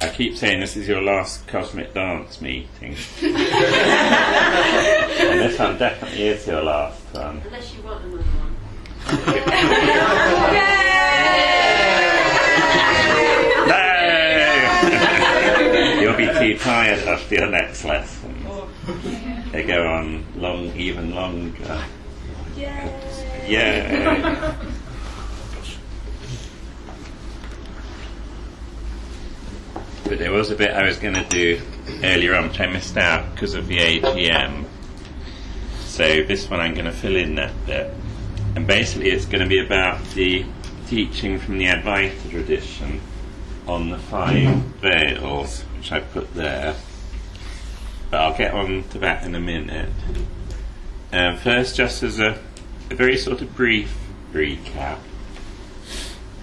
I keep saying this is your last cosmic dance meeting. And this one definitely is your last one. Unless you want another one. No! You'll be too tired after your next lesson. They go on long, even longer. Yeah. But there was a bit I was going to do earlier on which I missed out because of the AGM. So this one I'm going to fill in that bit. And basically it's going to be about the teaching from the Advaita tradition on the 5 veils, which I put there. But I'll get on to that in a minute. First, just as a very sort of brief recap,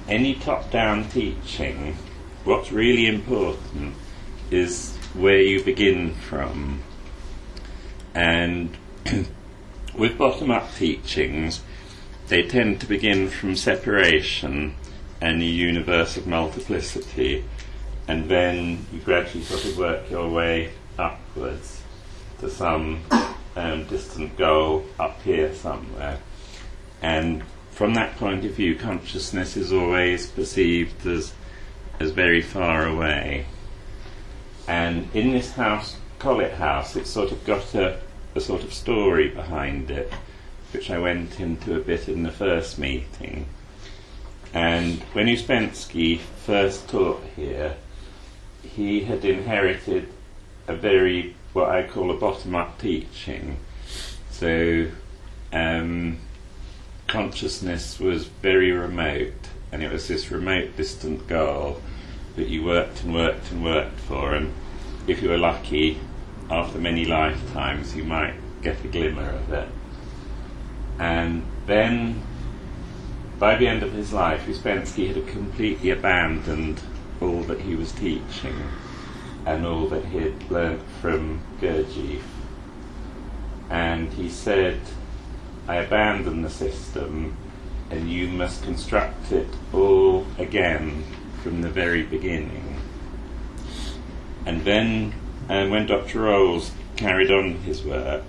any top-down teaching, what's really important is where you begin from. And with bottom-up teachings, they tend to begin from separation and the universe of multiplicity, and then you gradually sort of work your way upwards to some distant goal up here somewhere. And from that point of view, consciousness is always perceived as very far away. And in this house, Collet House, it's sort of got a sort of story behind it, which I went into a bit in the first meeting. And when Ouspensky first taught here, he had inherited a very, what I call a bottom-up teaching. So consciousness was very remote, and it was this remote, distant goal that you worked and worked and worked for, and if you were lucky, after many lifetimes, you might get a glimmer of it. And then, by the end of his life, Ouspensky had completely abandoned all that he was teaching and all that he had learnt from Gurdjieff. And he said, I abandon the system, and you must construct it all again from the very beginning. And then, when Dr. Rolls carried on his work,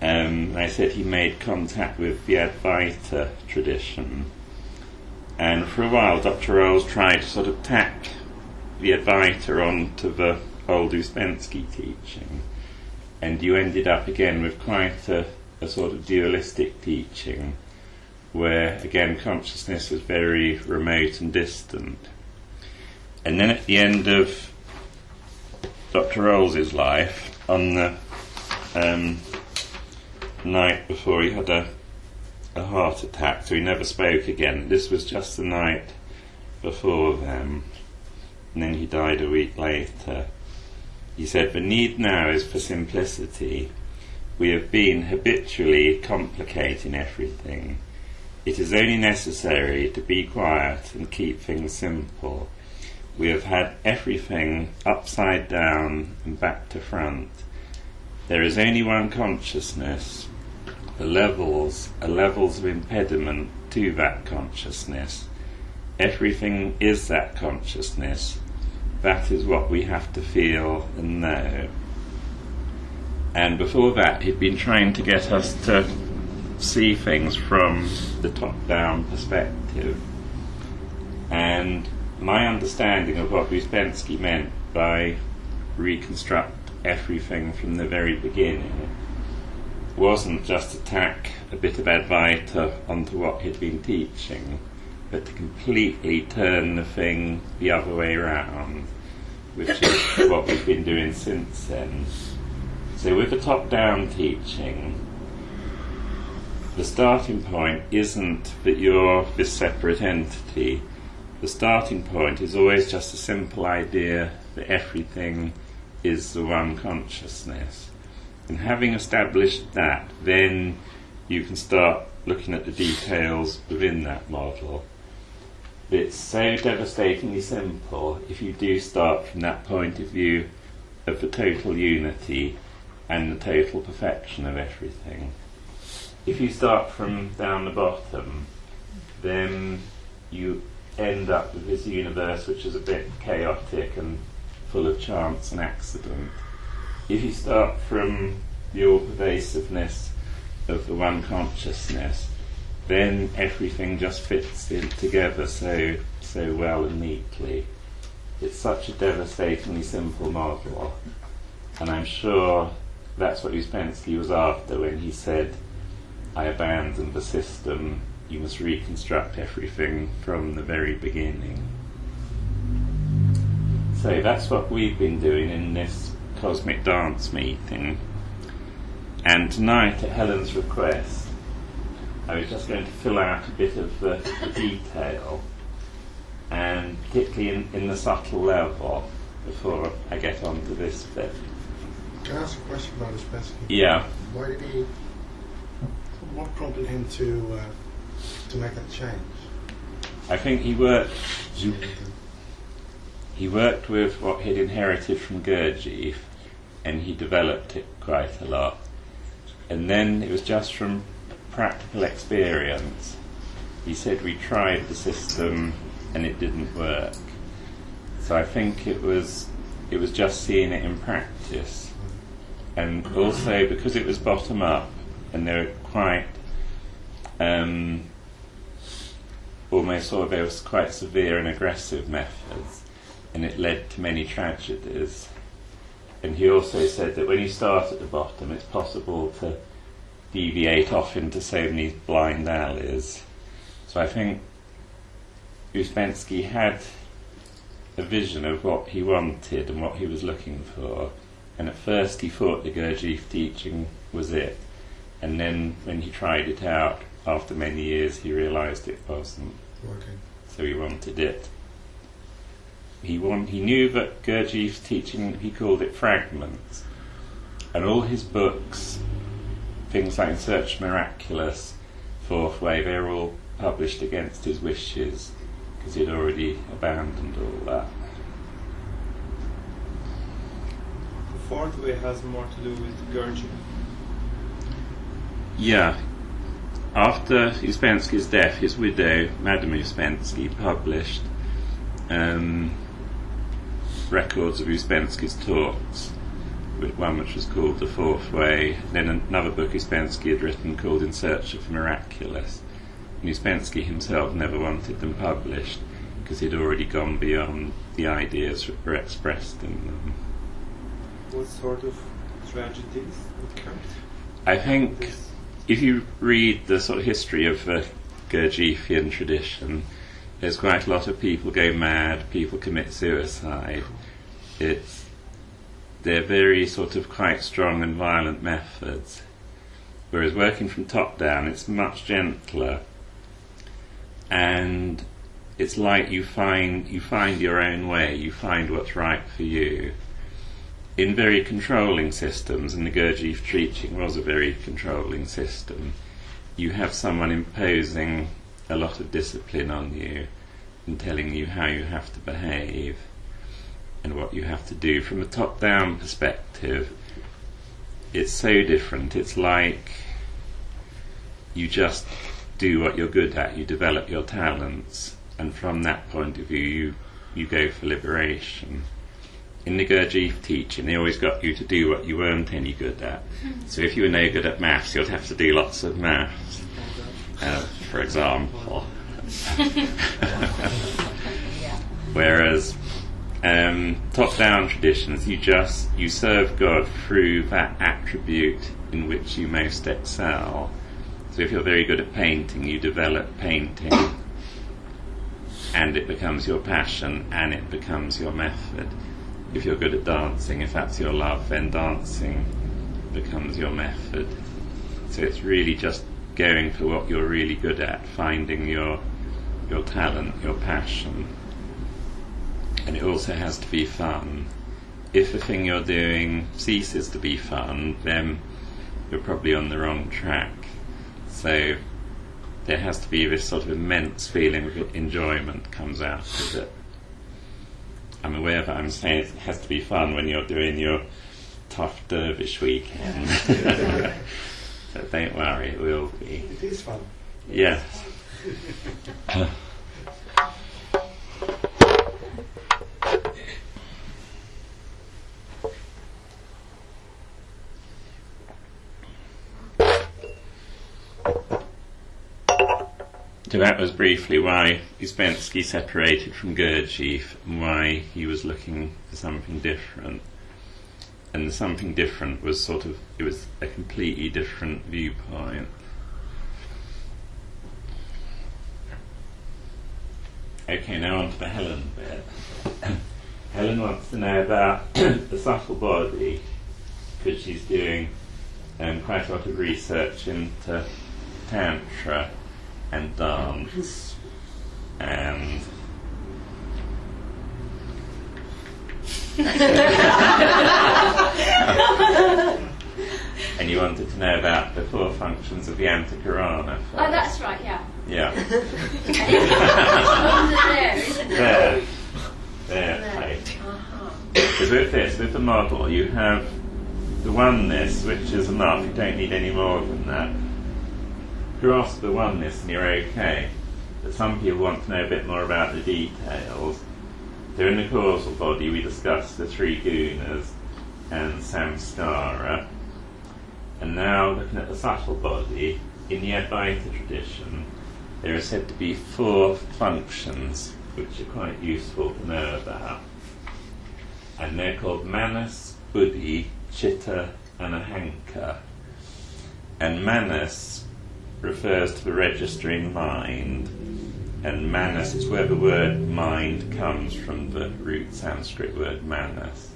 I said he made contact with the Advaita tradition. And for a while, Dr. Rolls tried to sort of tack the Advaita onto the old Ouspensky teaching. And you ended up again with quite a sort of dualistic teaching, where again consciousness was very remote and distant. And then at the end of Dr. Rolls' life, on the night before he had a heart attack, so he never spoke again. This was just the night before them, and then he died a week later. He said, the need now is for simplicity. We have been habitually complicating everything. It is only necessary to be quiet and keep things simple. We have had everything upside down and back to front. There is only one consciousness. The levels are levels of impediment to that consciousness. Everything is that consciousness. That is what we have to feel and know. And before that, he'd been trying to get us to see things from the top-down perspective. And my understanding of what Ouspensky meant by reconstruct everything from the very beginning wasn't just to tack a bit of Advaita onto what he'd been teaching, but to completely turn the thing the other way around, which is what we've been doing since then. So with the top-down teaching, the starting point isn't that you're this separate entity. The starting point is always just a simple idea that everything is the one consciousness. And having established that, then you can start looking at the details within that model. It's so devastatingly simple if you do start from that point of view of the total unity and the total perfection of everything. If you start from down the bottom, then you end up with this universe which is a bit chaotic and full of chance and accident. If you start from the all-pervasiveness of the one consciousness, then everything just fits in together so well and neatly. It's such a devastatingly simple model, and I'm sure that's what Ouspensky was after when he said, I abandoned the system, you must reconstruct everything from the very beginning. So that's what we've been doing in this cosmic dance meeting. And tonight, at Helen's request, I was just going to fill out a bit of the detail, and particularly in the subtle level, before I get on to this bit. Can I ask a question about Ouspensky? Yeah. Why did he? What prompted him to make that change? I think he worked with what he'd inherited from Gurdjieff, and he developed it quite a lot. And then it was just from practical experience. He said we tried the system and it didn't work. So I think it was just seeing it in practice. And also because it was bottom up and there were quite there was quite severe and aggressive methods, and it led to many tragedies. And he also said that when you start at the bottom, it's possible to deviate off into so many blind alleys. So I think Ouspensky had a vision of what he wanted and what he was looking for. And at first he thought the Gurdjieff teaching was it. And then when he tried it out, after many years, he realised it wasn't. Working. So he wanted it. He knew that Gurdjieff's teaching, he called it fragments. And all his books, things like In Search of Miraculous, Fourth Way, they're all published against his wishes, because he'd already abandoned all that. The fourth way has more to do with Gurdjieff. Yeah. After Ouspensky's death, his widow, Madame Ouspensky, published records of Ouspensky's talks, one which was called The Fourth Way, then another book Ouspensky had written called In Search of the Miraculous. And Ouspensky himself never wanted them published because he'd already gone beyond the ideas that were expressed in them. What sort of tragedies occurred? I think if you read the sort of history of the Gurdjieffian tradition, there's quite a lot of people go mad, people commit suicide. They're very sort of quite strong and violent methods. Whereas working from top down, it's much gentler. And it's like you find your own way, you find what's right for you. In very controlling systems, and the Gurdjieff teaching was a very controlling system, you have someone imposing a lot of discipline on you and telling you how you have to behave and what you have to do. From a top-down perspective, it's so different. It's like you just do what you're good at, you develop your talents, and from that point of view you go for liberation. In the Gurdjieff teaching, they always got you to do what you weren't any good at. So if you were no good at maths, you'd have to do lots of maths, for example. Whereas top-down traditions, you serve God through that attribute in which you most excel. So if you're very good at painting, you develop painting, and it becomes your passion, and it becomes your method. If you're good at dancing, if that's your love, then dancing becomes your method. So it's really just going for what you're really good at, finding your talent, your passion. And it also has to be fun. If the thing you're doing ceases to be fun, then you're probably on the wrong track. So there has to be this sort of immense feeling of enjoyment comes out of it. I'm aware that I'm saying it has to be fun when you're doing your tough dervish weekend. So don't worry, it will be. It is fun. Yes. So that was briefly why Ouspensky separated from Gurdjieff and why he was looking for something different. And the something different was it was a completely different viewpoint. Okay, now on to the Helen bit. Helen wants to know about the subtle body, because she's doing quite a lot of research into Tantra and dance, and and you wanted to know about the 4 functions of the Antakarana first. Oh, that's right, yeah. Yeah. There, isn't it? There, right. Because with the model, you have the oneness, which is enough. You don't need any more than that. Grasp the oneness and you're okay. But some people want to know a bit more about the details. So in the causal body we discussed the 3 gunas and samskara. And now looking at the subtle body, in the Advaita tradition there are said to be 4 functions which are quite useful to know about. And they're called manas, buddhi, chitta and ahanka. And manas refers to the registering mind, and manas is where the word mind comes from, the root Sanskrit word manas.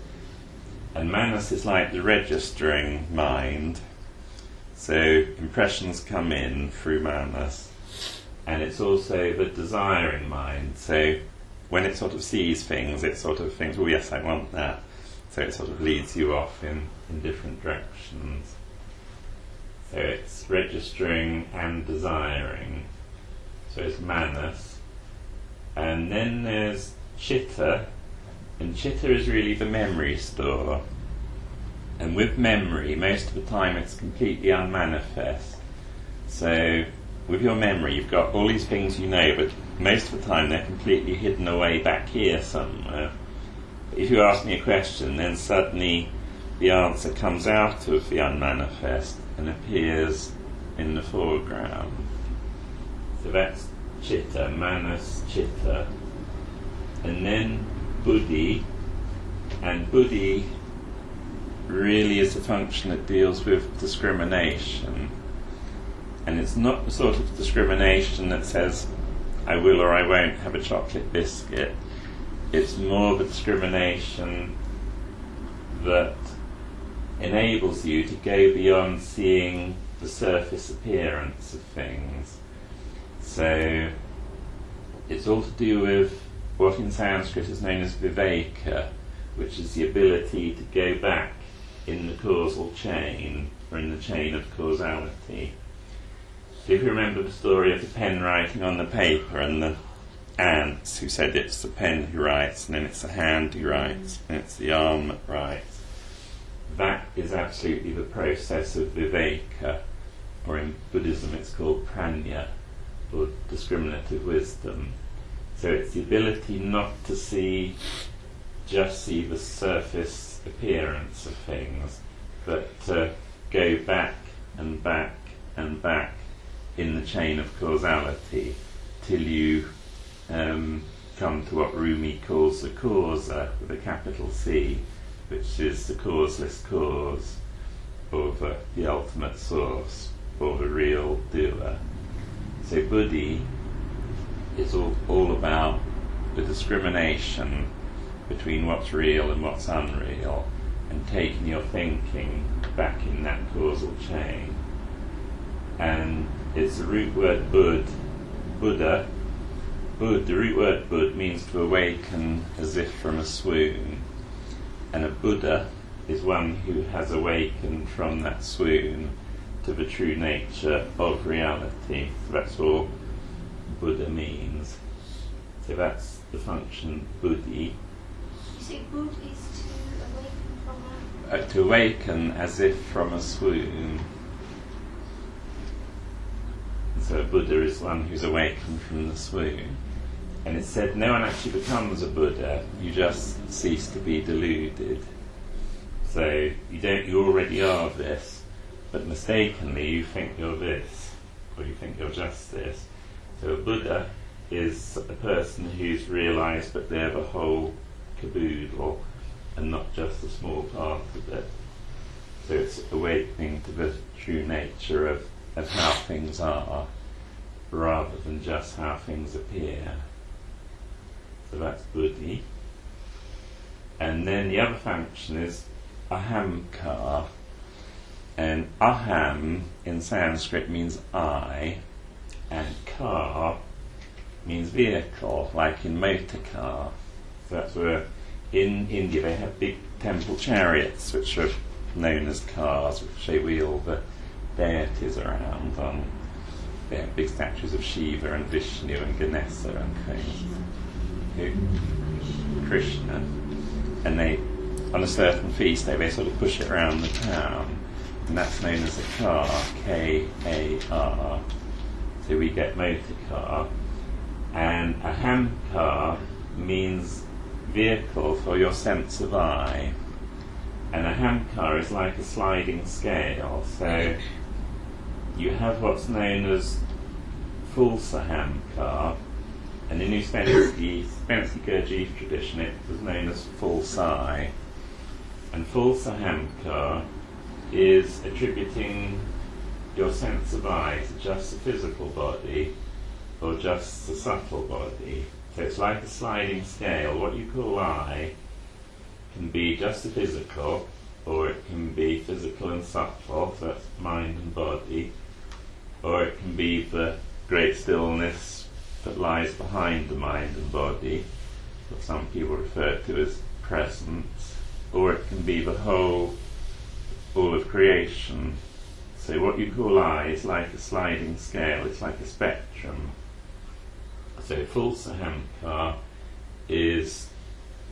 And manas is like the registering mind, so impressions come in through manas, and it's also the desiring mind, so when it sort of sees things, it sort of thinks, oh yes, I want that, so it sort of leads you off in different directions. So it's registering and desiring. So it's manas. And then there's chitta. And chitta is really the memory store. And with memory, most of the time it's completely unmanifest. So with your memory, you've got all these things you know, but most of the time they're completely hidden away back here somewhere. But if you ask me a question, then suddenly the answer comes out of the unmanifest and appears in the foreground. So that's chitta, manas, chitta. And then buddhi, and buddhi really is a function that deals with discrimination. And it's not the sort of discrimination that says, I will or I won't have a chocolate biscuit. It's more the discrimination that enables you to go beyond seeing the surface appearance of things. So it's all to do with what in Sanskrit is known as viveka, which is the ability to go back in the causal chain, or in the chain of causality. So if you remember the story of the pen writing on the paper and the ants who said it's the pen who writes, and then it's the hand who writes, and it's the arm that writes, that is absolutely the process of viveka, or in Buddhism it's called prajna, or discriminative wisdom. So it's the ability not to just see the surface appearance of things, but to go back and back and back in the chain of causality till you come to what Rumi calls the causa, with a capital C, which is the causeless cause, or the ultimate source, or the real doer. So buddhi is all about the discrimination between what's real and what's unreal, and taking your thinking back in that causal chain. And it's the root word Buddha. The root word Bud means to awaken as if from a swoon. And a Buddha is one who has awakened from that swoon to the true nature of reality. So that's all Buddha means. So that's the function buddhi. You say Bud is to awaken from a... To awaken as if from a swoon. So a Buddha is one who's awakened from the swoon. And it's said no one actually becomes a Buddha, you just cease to be deluded. So you already are this, but mistakenly you think you're this, or you think you're just this. So a Buddha is a person who's realised that they're the whole caboodle and not just a small part of it. So it's awakening to the true nature of how things are, rather than just how things appear. So that's buddhi. And then the other function is ahamkar. And aham in Sanskrit means I, and kar means vehicle, like in motor car. So that's where in India they have big temple chariots which are known as cars, which they wheel the deities around on. They have big statues of Shiva and Vishnu and Ganesha and things. Krishna. And they, on a certain feast day, they sort of push it around the town. And that's known as a car, K-A-R. So we get motor car. And a hamkar means vehicle for your sense of I. And a hamkar is like a sliding scale. So you have what's known as falsa hamkar. And in Ouspensky Gurdjieff tradition, it was known as false I. And falsa hamkar is attributing your sense of I to just the physical body or just the subtle body. So it's like a sliding scale. What you call I can be just the physical, or it can be physical and subtle, so that's mind and body, or it can be the great stillness that lies behind the mind and body, what some people refer to as presence, or it can be the whole, all of creation. So what you call I is like a sliding scale, it's like a spectrum. So falsa hamkar is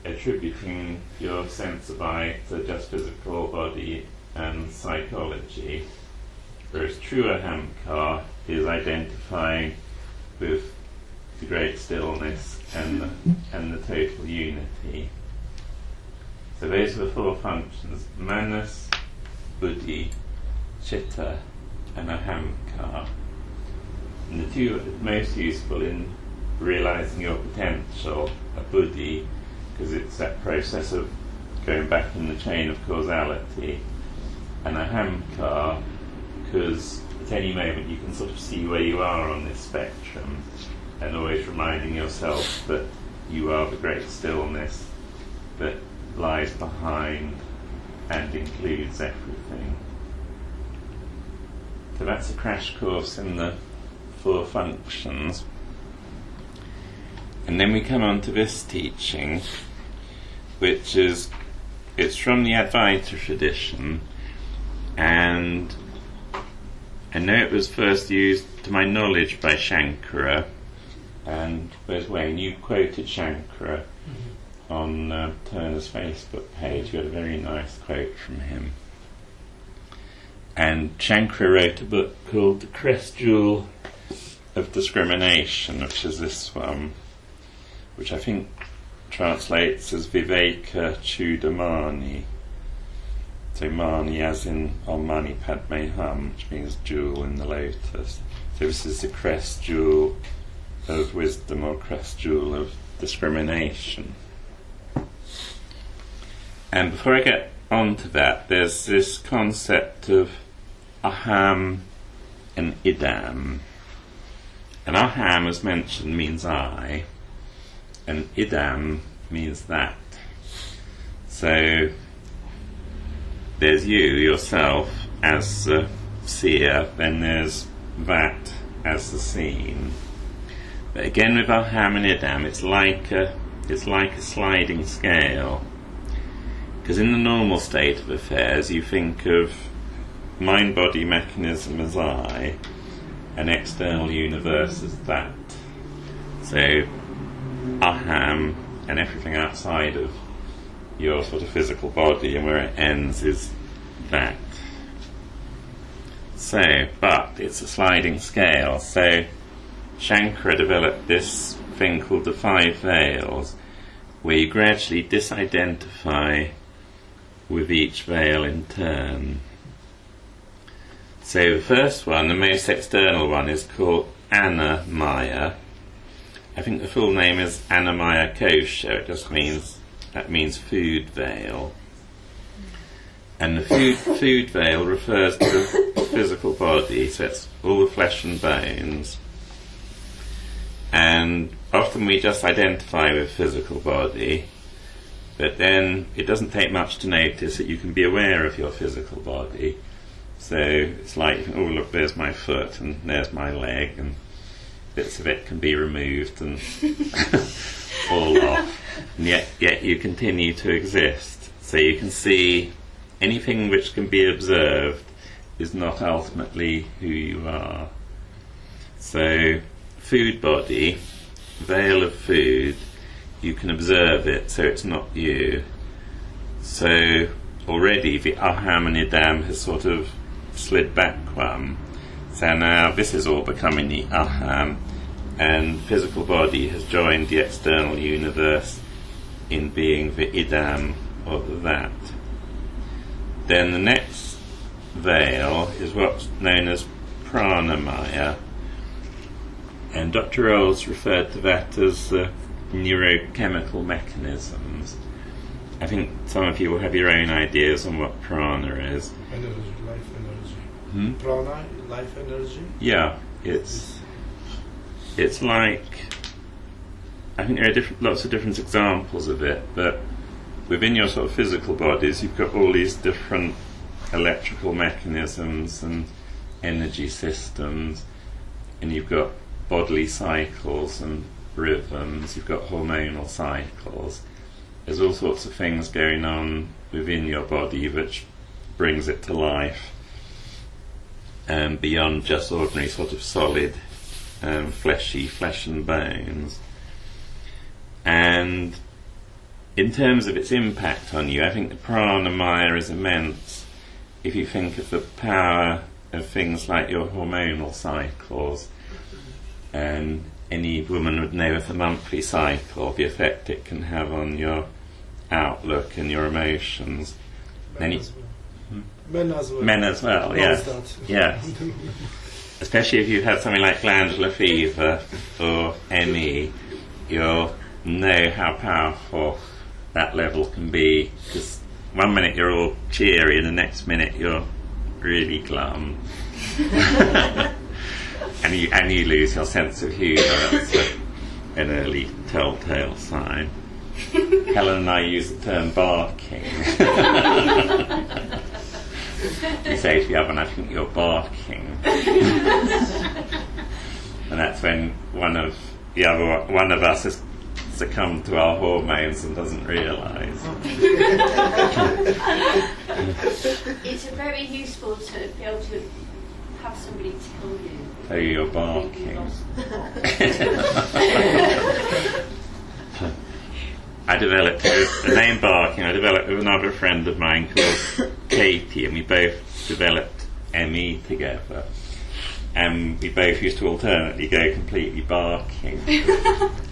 attributing your sense of I to just physical body and psychology, whereas true ahamkar is identifying with the great stillness and the total unity. So those are the four functions: manas, buddhi, chitta, and ahamkar. And the two most useful in realising your potential are buddhi, because it's that process of going back in the chain of causality, and ahamkar, because at any moment you can sort of see where you are on this spectrum, and always reminding yourself that you are the great stillness that lies behind and includes everything. So that's a crash course in the four functions. And then we come on to this teaching, which is, it's from the Advaita tradition, and I know it was first used, to my knowledge, by Shankara. And where's Wayne? You quoted Shankara on Turner's Facebook page. You had a very nice quote from him. And Shankara wrote a book called The Crest of Discrimination, which is this one, which I think translates as Viveka Chudamani. So Mani as in on Mani Padme Hum, which means jewel in the lotus. So this is the crest jewel of wisdom, or crest jewel of discrimination. And before I get on to that, there's this concept of aham and idam. And aham, as mentioned, means I, and idam means that. So there's you, yourself, as the seer, then there's that as the seen. But again, with aham and idam, it's like a sliding scale. Because in the normal state of affairs, you think of mind-body mechanism as I, and external universe as that. So aham and everything outside of your sort of physical body, and where it ends is that. So, but it's a sliding scale. So Shankara developed this thing called the 5 veils, where you gradually disidentify with each veil in turn. So the first one, the most external one, is called Amaya. I think the full name is Amaya kosher. It just means food veil. And the food veil refers to the physical body, so it's all the flesh and bones. And often we just identify with physical body, but then it doesn't take much to notice that you can be aware of your physical body. So it's like, oh look, there's my foot and there's my leg, and bits of it can be removed and fall off. And yet you continue to exist. So you can see anything which can be observed is not ultimately who you are. So food body, veil of food, you can observe it, so it's not you. So already the aham and idam has sort of slid back one. So now this is all becoming the aham, and physical body has joined the external universe in being the idam, or the that. Then the next veil is what's known as pranamaya, and Dr. Rolls referred to that as neurochemical mechanisms. I think some of you will have your own ideas on what prana is. Energy, life energy. Prana, life energy? Yeah, it's like, I think there are lots of different examples of it, but within your sort of physical bodies you've got all these different electrical mechanisms and energy systems, and you've got bodily cycles and rhythms, you've got hormonal cycles. There's all sorts of things going on within your body which brings it to life, beyond just ordinary sort of solid flesh and bones. And in terms of its impact on you, I think the pranamaya is immense. If you think of the power of things like your hormonal cycles, and any woman would know with a monthly cycle the effect it can have on your outlook and your emotions. Men as well. Men as well, yes. Yes. Especially if you've had something like glandular fever or ME, you'll know how powerful that level can be, because one minute you're all cheery and the next minute you're really glum. and you lose your sense of humour. That's an early telltale sign. Helen and I use the term barking. You say to the other one, I think you're barking. And that's when one of us has succumbed to our hormones and doesn't realise. It's very useful to be able to have somebody tell you. Tell you you're barking. I developed the name barking. I developed with another friend of mine called Katie, and we both developed ME together. And we both used to alternately go completely barking.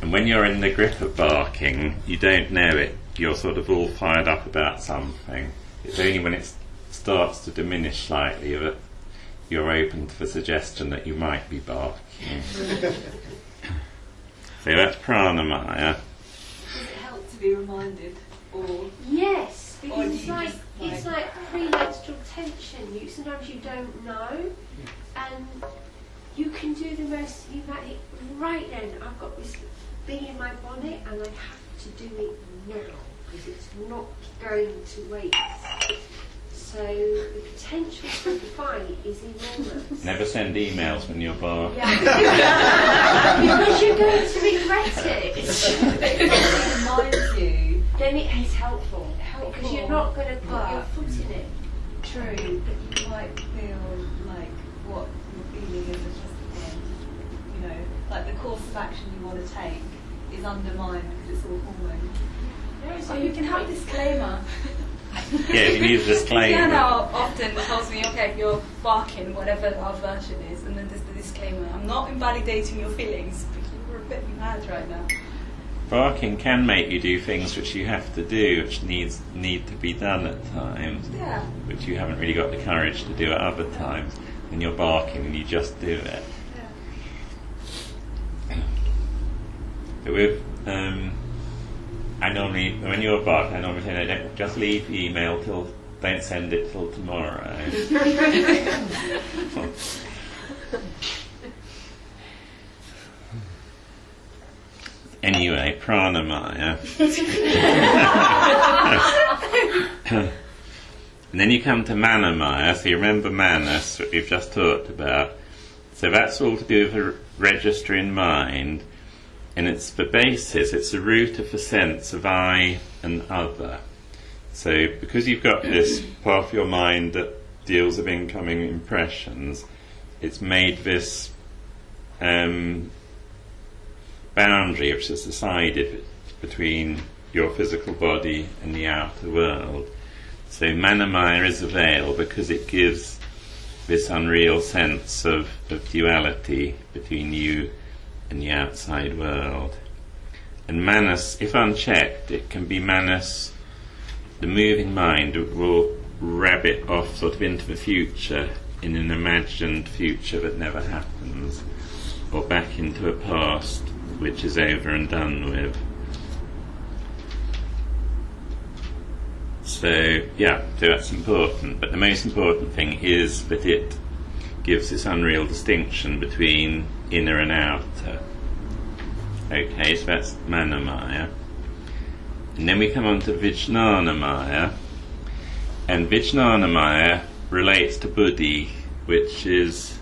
And when you're in the grip of barking, you don't know it. You're sort of all fired up about something. It's only when it starts to diminish slightly that you're open to the suggestion that you might be barking. So that's pranamaya. Does it help to be reminded, or Yes, because do you it's like premenstrual tension. Sometimes you don't know, and you can do the most. You might right then. I've got this thing in my bonnet, and I have to do it now because it's not going to wait. So the potential for the fight is enormous. Never send emails when you're barking. Yeah. Because you're going to regret it. it reminds you? Then it is helpful. Because you're not going to put your foot in it. True, but you might feel like what you're feeling is just again, you know, like the course of action you want to take is undermined because it's all hormone. So you can have a disclaimer. Yeah, you need a disclaimer. Piano often tells me, okay, you're barking, whatever our version is, and then there's the disclaimer. I'm not invalidating your feelings, but you're a bit mad right now. Barking can make you do things which you have to do, which need to be done at times, Yeah. which you haven't really got the courage to do at other times. When you're barking and you just do it. Yeah. But with I normally, when you're back, I normally say, no, don't just leave the email till, don't send it till tomorrow. Anyway, pranamaya. And then you come to manamaya, so you remember manas, what we've just talked about. So that's all to do with a register in mind, and it's the basis, it's the root of the sense of I and other. So because you've got this part of your mind that deals with incoming impressions, it's made this boundary which is decided between your physical body and the outer world. So manamaya is a veil because it gives this unreal sense of duality between you and the outside world. And manas, if unchecked, it can be manas, the moving mind will rabbit off sort of into the future in an imagined future that never happens, or back into a past which is over and done with. So that's important, but the most important thing is that it gives this unreal distinction between inner and outer. Okay, so that's manamaya. And then we come on to vijnanamaya, and vijnanamaya relates to buddhi, which is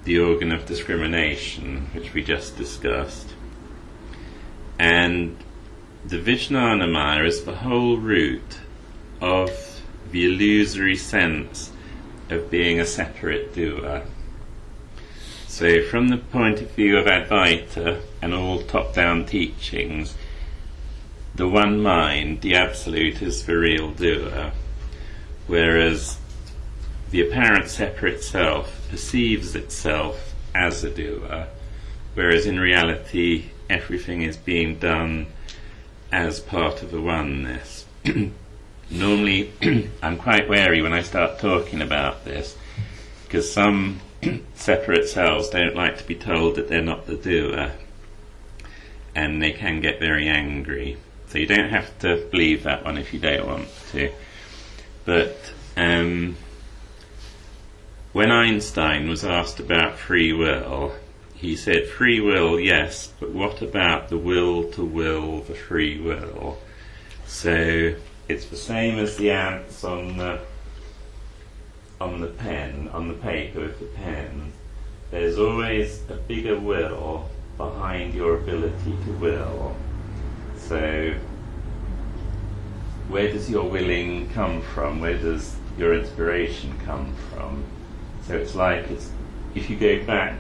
the organ of discrimination, which we just discussed. And the vijnanamaya is the whole root of the illusory sense of being a separate doer. So from the point of view of Advaita and all top-down teachings, the one mind, the absolute, is the real doer, whereas the apparent separate self perceives itself as a doer, whereas in reality everything is being done as part of a oneness. Normally I'm quite wary when I start talking about this, because some separate selves don't like to be told that they're not the doer, and they can get very angry. So you don't have to believe that one if you don't want to. But when Einstein was asked about free will, he said, free will, yes, but what about the will to will the free will? So it's the same as the ants on the pen, on the paper with the pen. There's always a bigger will behind your ability to will. So where does your willing come from? Where does your inspiration come from? So it's like if you go back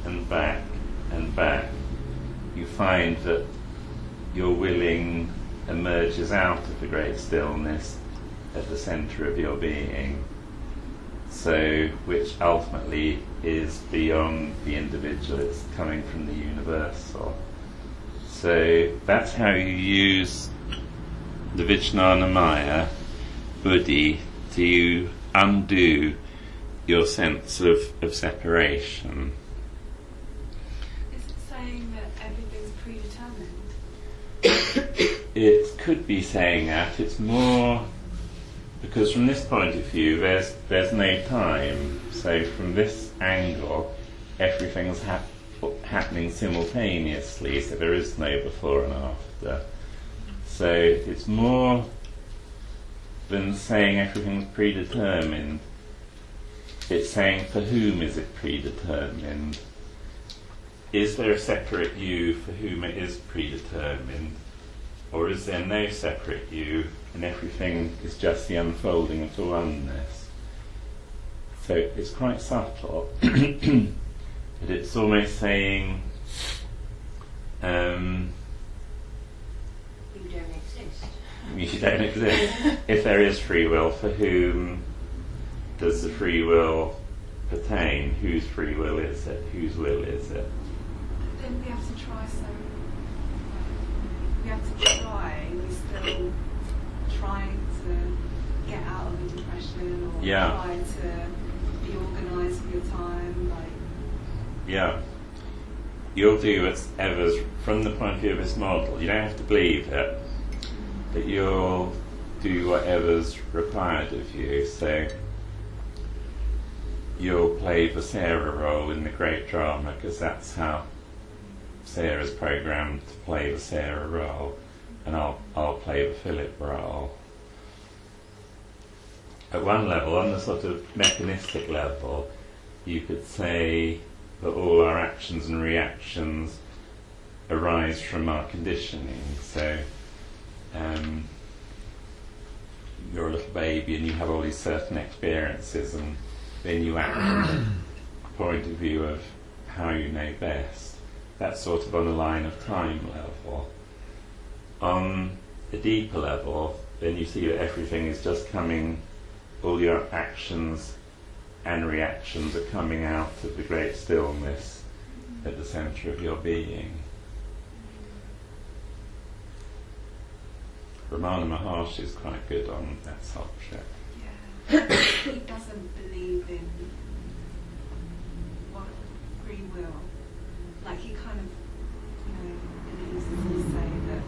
and back and back, you find that your willing emerges out of the great stillness at the centre of your being, so which ultimately is beyond the individual, it's coming from the universal. So that's how you use the Vijnanamaya, buddhi, to undo your sense of separation. Is it saying that everything's predetermined? It could be saying that. It's more because from this point of view there's no time, so from this angle everything's happening simultaneously, so there is no before and after. So it's more than saying everything's predetermined. It's saying for whom is it predetermined? Is there a separate you for whom it is predetermined? Or is there no separate you and everything is just the unfolding of the oneness? So it's quite subtle, but it's almost saying you don't exist. If there is free will, for whom does the free will pertain? Whose free will is it? Whose will is it? Then we have to try we're still trying to get out of the depression, or trying to be organised with your time, Yeah. you'll do whatever's, from the point of view of this model, you don't have to believe it, but you'll do whatever's required of you. So you'll play the Sarah role in the great drama, because that's how Sarah's programmed to play the Sarah role, and I'll play the Philip role. At one level, on the sort of mechanistic level, you could say that all our actions and reactions arise from our conditioning. So you're a little baby and you have all these certain experiences, and then you act from the point of view of how you know best. That's sort of on a line of time level. On the deeper level, then you see that everything is just coming, all your actions and reactions are coming out of the great stillness at the centre of your being. Ramana Maharshi is quite good on that subject. Yeah. He doesn't believe in free will. Like, he kind of, believes, as you say, that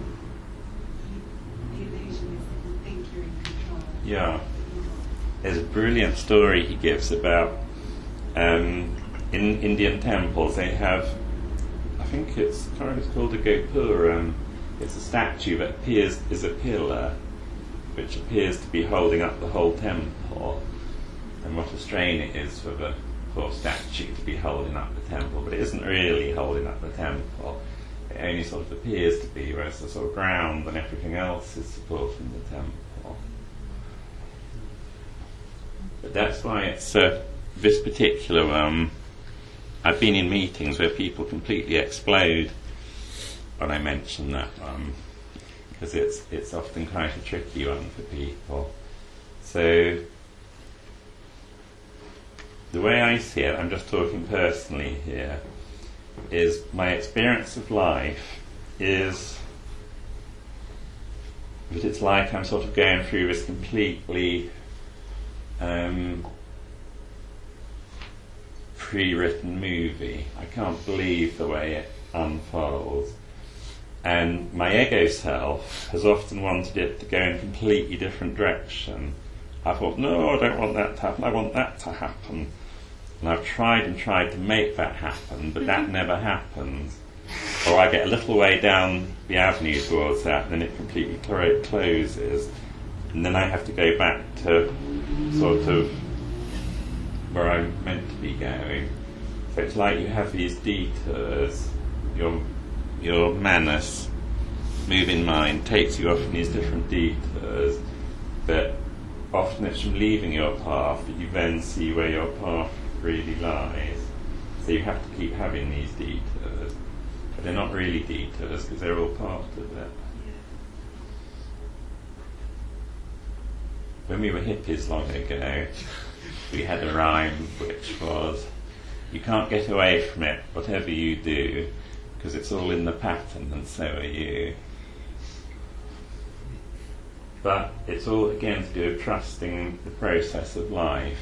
the illusion is that you think you're in control. Yeah. There's a brilliant story he gives about in Indian temples they have, I think it's called a Gopuram. It's a statue that appears as a pillar, which appears to be holding up the whole temple. And what a strain it is for the poor statue to be holding up the temple, but it isn't really holding up the temple. It only sort of appears to be, whereas the sort of ground and everything else is supporting the temple. But that's why it's this particular one. I've been in meetings where people completely explode when I mention that one, because it's often quite a tricky one for people. So the way I see it, I'm just talking personally here, is my experience of life is that it's like I'm sort of going through this completely pre-written movie. I can't believe the way it unfolds. And my ego self has often wanted it to go in a completely different direction. I thought, no, I don't want that to happen, I want that to happen. And I've tried and tried to make that happen, but that never happens. Or I get a little way down the avenue towards that, and then it completely closes. And then I have to go back to sort of where I'm meant to be going. So it's like you have these detours. Your manas, moving mind, takes you off in these different detours, but often it's from leaving your path that you then see where your path really lies. So you have to keep having these detours, but they're not really detours because they're all part of it. When we were hippies long ago, we had a rhyme which was, you can't get away from it, whatever you do, because it's all in the pattern and so are you. But it's all again to do with trusting the process of life.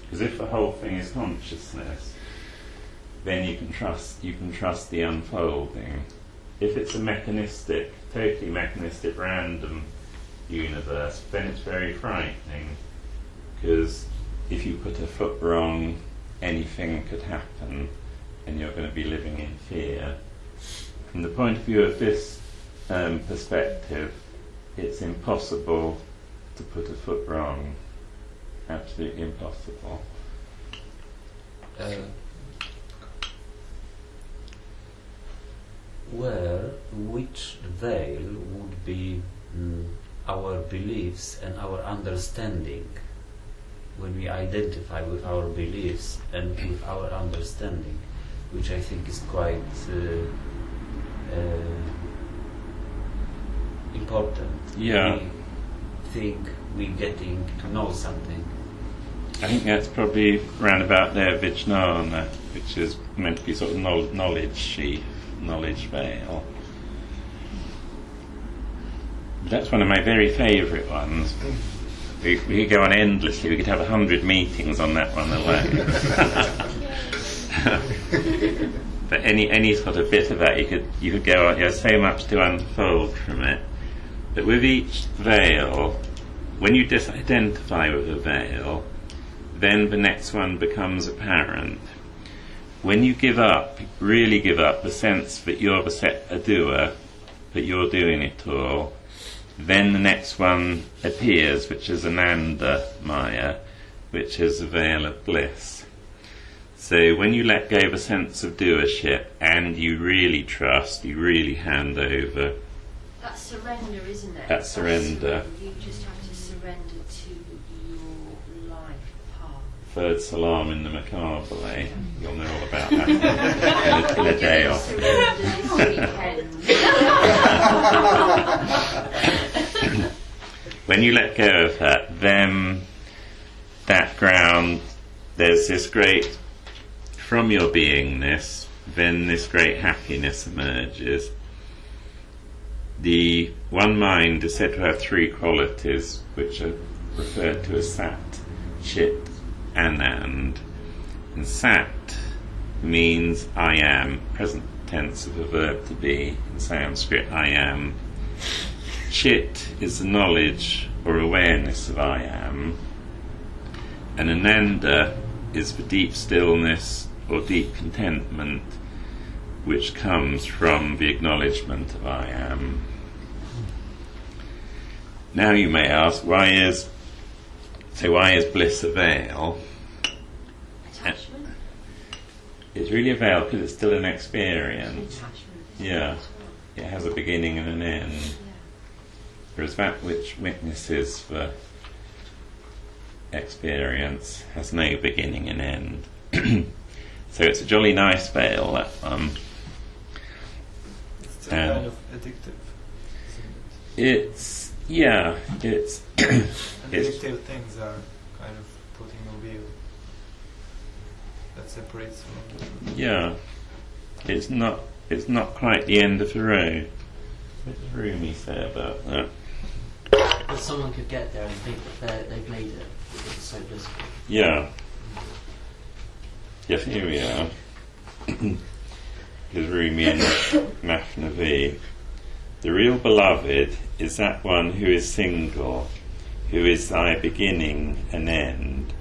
Because if the whole thing is consciousness, then you can trust the unfolding. If it's a mechanistic, totally mechanistic, random universe, then it's very frightening. Because if you put a foot wrong, anything could happen, and you're going to be living in fear. From the point of view of this perspective, it's impossible to put a foot wrong. Absolutely impossible. Which veil would be our beliefs and our understanding when we identify with our beliefs and with our understanding, which I think is quite important. Yeah. We think we're getting to know something. I think that's probably round about there, Vijnana, which is meant to be sort of knowledge sheath, knowledge veil. That's one of my very favourite ones. We could go on endlessly. We could have 100 meetings on that one alone. but any sort of bit of that you could go on. There's so much to unfold from it. But with each veil, when you disidentify with a veil, then the next one becomes apparent. When you give up, really give up the sense that you're a doer, that you're doing it all, then the next one appears, which is Ananda Maya, which is the veil of bliss. So when you let go of a sense of doership and you really trust, you really hand over. That's surrender, isn't it? That's surrender. You just have to surrender to your life path. Third salam in the macabre, eh? You'll know all about that in a day off. Surrender this weekend. When you let go of that, then that ground, there's this great, from your beingness, then this great happiness emerges. The one mind is said to have three qualities, which are referred to as Sat, Chit, Anand. And Sat means I am, present tense of a verb to be, in Sanskrit, I am. Chit is the knowledge or awareness of I am. And Ananda is the deep stillness or deep contentment which comes from the acknowledgement of I am. Now you may ask, why is bliss a veil? Attachment? It's really a veil because it's still an experience. Attachment. Yeah, it has a beginning and an end. Yeah. Whereas that which witnesses the experience has no beginning and end. So it's a jolly nice veil, that one. It's kind of addictive, isn't It's it? it's Addictive things are kind of putting a veil that separates from it's not quite the end of the road. What does Rumi say about that? But someone could get there and think that they've made it because it's so blissful. Yeah. Yes, here we are. Here's Rumi in Mafnavi. The real beloved is that one who is single, who is thy beginning and end.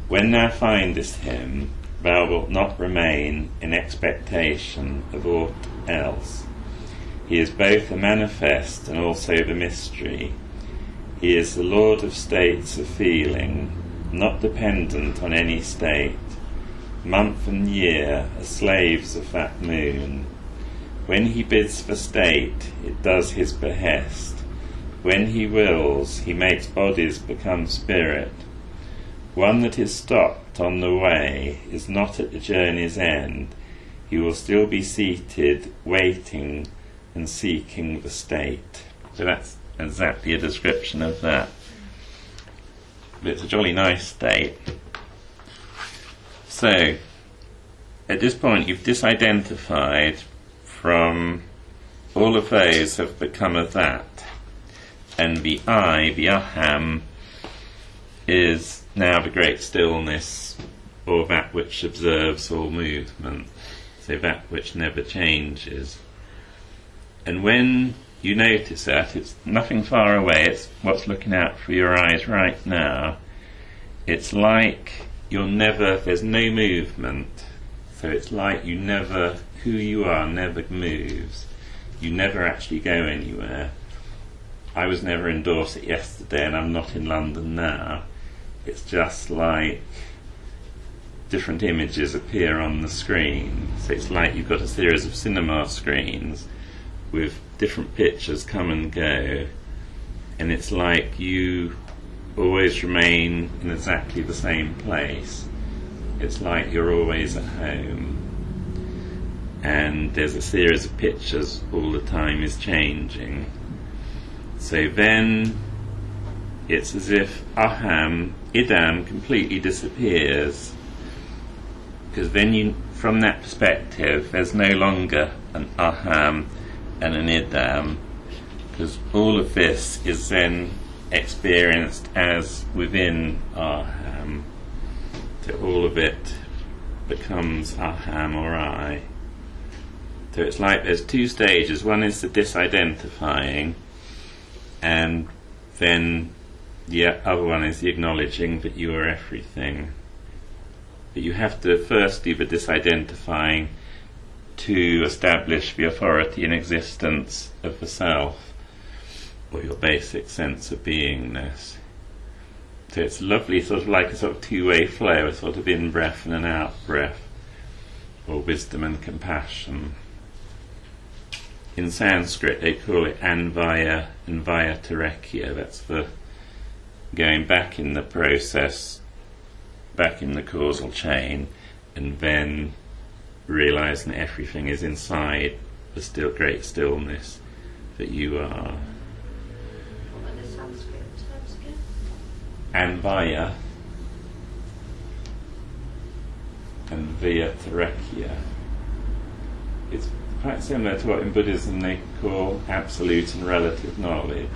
When thou findest him, thou wilt not remain in expectation of aught else. He is both the manifest and also the mystery. He is the Lord of states of feeling, not dependent on any state. Month and year are slaves of that moon. When he bids for state, it does his behest. When he wills, he makes bodies become spirit. One that is stopped on the way is not at the journey's end. He will still be seated, waiting and seeking the state. So that's exactly a description of that. But it's a jolly nice state. So, at this point you've disidentified from all of those have become of that. And the I, the aham, is now the great stillness, or that which observes all movement. So that which never changes. And when you notice that, it's nothing far away, it's what's looking out for your eyes right now. It's like there's no movement. So it's like who you are never moves. You never actually go anywhere. I was never in Dorset yesterday and I'm not in London now. It's just like different images appear on the screen. So it's like you've got a series of cinema screens with different pictures come and go, and it's like you always remain in exactly the same place. It's like you're always at home, and there's a series of pictures all the time is changing. So then it's as if aham, idam completely disappears, because then from that perspective there's no longer an aham and an idam, because all of this is then experienced as within aham. So all of it becomes aham or I. So it's like there's two stages. One is the disidentifying, and then the other one is the acknowledging that you are everything. But you have to first do the disidentifying to establish the authority and existence of the self, or your basic sense of beingness. So it's lovely, sort of like a sort of two-way flow, a sort of in-breath and an out-breath, or wisdom and compassion. In Sanskrit they call it Anvaya and Vayatarekya. That's the going back in the process, back in the causal chain, and then realising that everything is inside the great stillness that you are. What are the Sanskrit terms again? Anvaya and Vayatarekya. It's quite similar to what in Buddhism they call absolute and relative knowledge.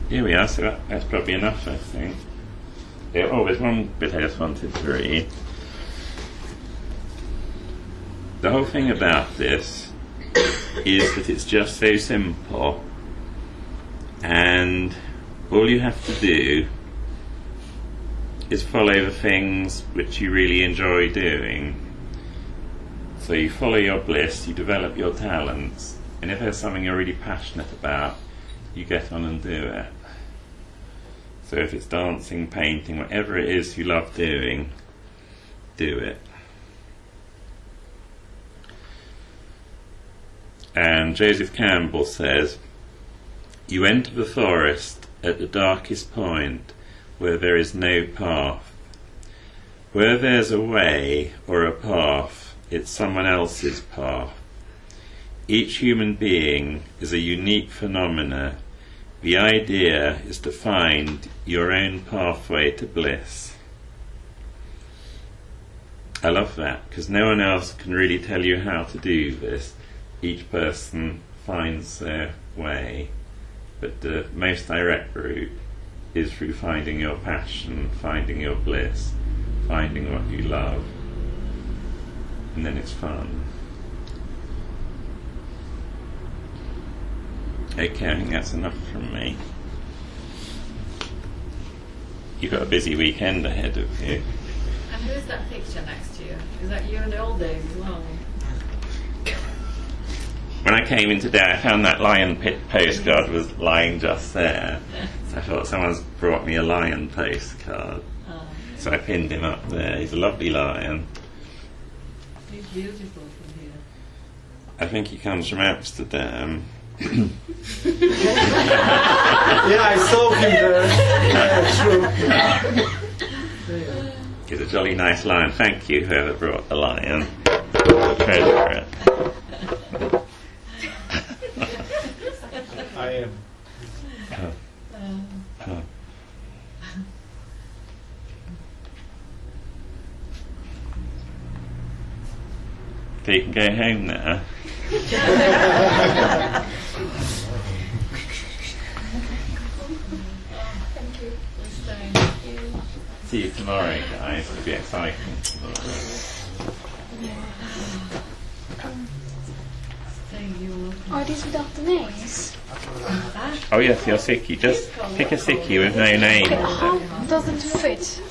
Here we are, so that's probably enough, I think. There's one bit I just wanted to read. The whole thing about this is that it's just so simple, and all you have to do is follow the things which you really enjoy doing. So you follow your bliss, you develop your talents, and if there's something you're really passionate about, you get on and do it. So if it's dancing, painting, whatever it is you love doing, do it. And Joseph Campbell says, "You enter the forest at the darkest point where there is no path. Where there's a way or a path, it's someone else's path. Each human being is a unique phenomena. The idea is to find your own pathway to bliss." I love that, because no one else can really tell you how to do this. Each person finds their way, but the most direct route is through finding your passion, finding your bliss, finding what you love, and then it's fun. Okay, I think that's enough from me. You've got a busy weekend ahead of you. And who is that picture next to you? Is that you in the old days as well? When I came in today, I found that lion postcard was lying just there. So I thought someone's brought me a lion postcard. So I pinned him up there. He's a lovely lion. He's beautiful from here. I think he comes from Amsterdam. Yeah, I saw him there. Yeah, true. He's a jolly nice lion. Thank you, whoever brought the lion. Treasure it. I am. So you can go home now. Thank you. See you tomorrow, guys. It'll be exciting. Are these without the names? Oh yes, your sickie. Just pick a sickie with no name. How does it fit?